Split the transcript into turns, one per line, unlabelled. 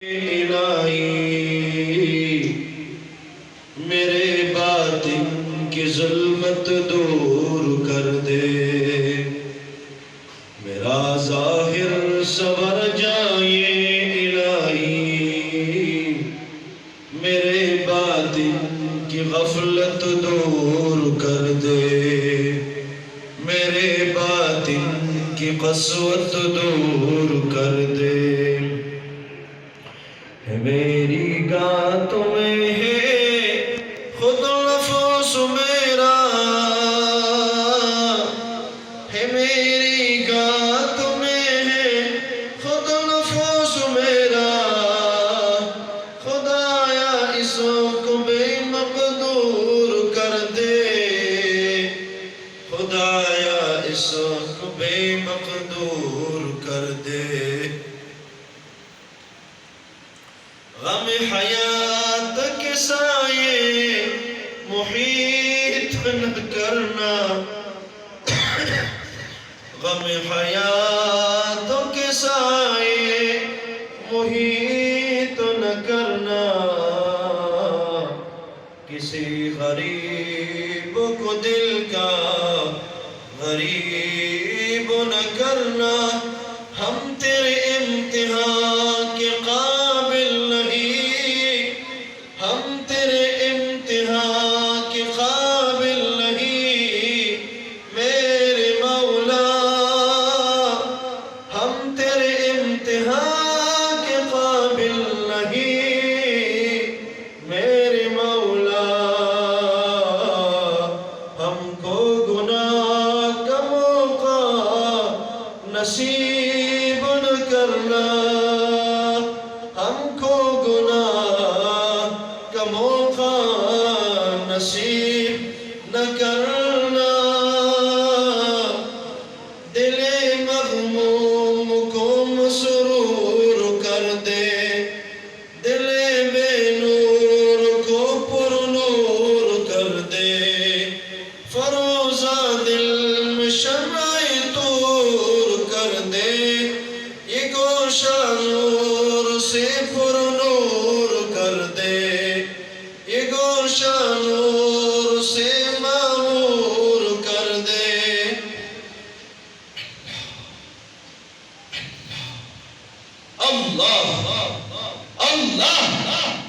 الہی میرے باطن کی ظلمت دور کر دے، میرا ظاہر سنور جائے الہی میرے باطن کی غفلت دور کر دے، میرے باطن کی قسوت دور کر دے۔ میری گات میں ہے خود نفس میرا، ہے میری گات میں ہے خود نفس میرا، خدایا اس کو بے مقدور کر دے، خدایا اس کو بے مقدور کر دے۔ غم حیات کے سائے محیط نہ کرنا، غم حیات کے سائے محیط نہ کرنا، کسی غریب کو دل کا غریب نہ کرنا، ہم تیرے امتحان کے قابل نہیں، ہم تیرے امتحان کے قابل نہیں میرے مولا، ہم تیرے امتحان کے قابل نہیں میرے مولا، ہم کو گناہ کا موقع نصیب نہ کرنا، ہم کو گناہ کا موقع نصیب نہ کرنا، دل مغموم کو مسرور کر دے، دل بے نور کو پر نور کر دے، فروزہ دل میں شمع طور کر دے، یہ گوشہ نور سے پر نور کر دے، یہ گوشہ نور سے معمور کر دے۔ اللہ اللہ